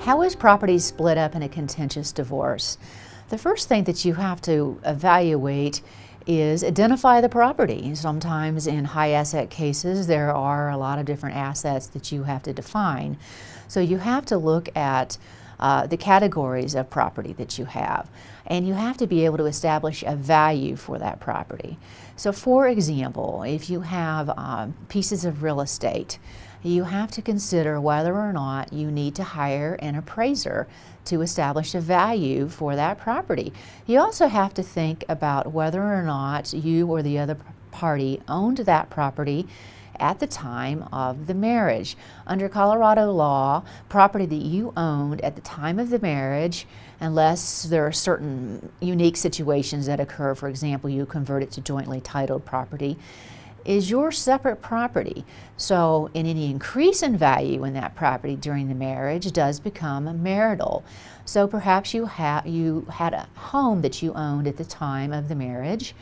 How is property split up in a contentious divorce? The first thing that you have to evaluate is identify the property. Sometimes in high asset cases there are a lot of different assets that you have to define. So you have to look at the categories of property that you have, and you have to be able to establish a value for that property. So for example, if you have pieces of real estate, you have to consider whether or not you need to hire an appraiser to establish a value for that property. You also have to think about whether or not you or the other party owned that property at the time of the marriage. Under Colorado law, property that you owned at the time of the marriage, unless there are certain unique situations that occur, for example, you convert it to jointly titled property, is your separate property. So any increase in value in that property during the marriage does become marital. So perhaps you had a home that you owned at the time of the marriage,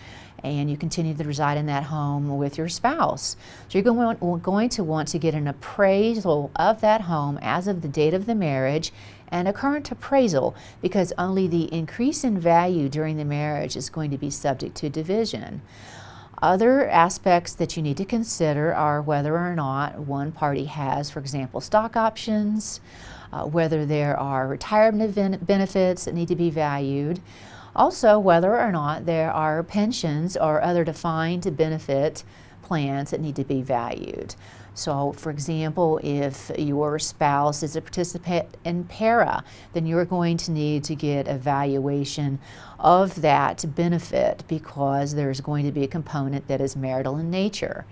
and you continue to reside in that home with your spouse. So you're going to want to get an appraisal of that home as of the date of the marriage and a current appraisal, because only the increase in value during the marriage is going to be subject to division. Other aspects that you need to consider are whether or not one party has, for example, stock options, whether there are retirement benefits that need to be valued, also whether or not there are pensions or other defined benefit plans that need to be valued. So, for example, if your spouse is a participant in PARA, then you're going to need to get a valuation of that benefit, because there's going to be a component that is marital in nature.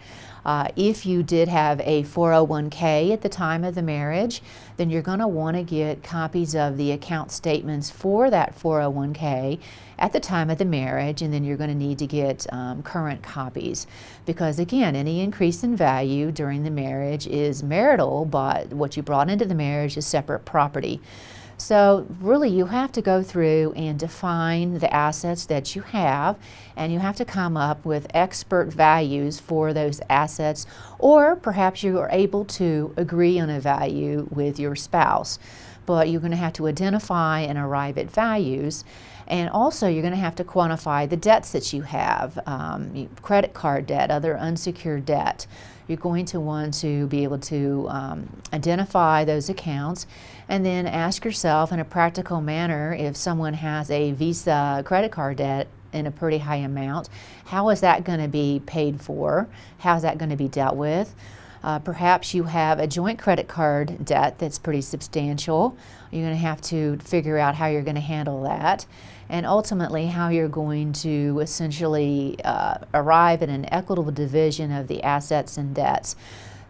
If you did have a 401k at the time of the marriage, then you're going to want to get copies of the account statements for that 401k at the time of the marriage, and then you're going to need to get current copies, because again, any increase in value during the marriage is marital, but what you brought into the marriage is separate property. So really you have to go through and define the assets that you have, and you have to come up with expert values for those assets, or perhaps you are able to agree on a value with your spouse. But you're going to have to identify and arrive at values, and also you're going to have to quantify the debts that you have, credit card debt, other unsecured debt. You're going to want to be able to identify those accounts, and then ask yourself in a practical manner, if someone has a Visa credit card debt in a pretty high amount, how is that going to be paid for? How is that going to be dealt with? Perhaps you have a joint credit card debt that's pretty substantial. You're going to have to figure out how you're going to handle that, and ultimately how you're going to essentially arrive at an equitable division of the assets and debts.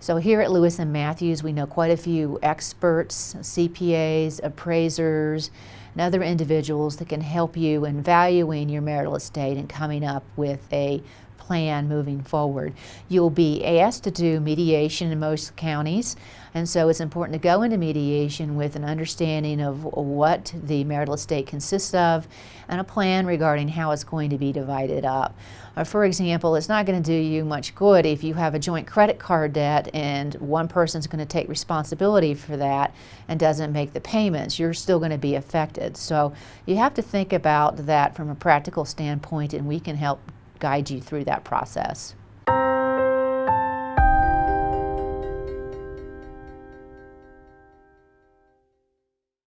So here at Lewis and Matthews, we know quite a few experts, CPAs, appraisers, and other individuals that can help you in valuing your marital estate and coming up with a plan moving forward. You'll be asked to do mediation in most counties, and so it's important to go into mediation with an understanding of what the marital estate consists of and a plan regarding how it's going to be divided up. For example, it's not going to do you much good if you have a joint credit card debt and one person's going to take responsibility for that and doesn't make the payments. You're still going to be affected. So you have to think about that from a practical standpoint, and we can help guide you through that process.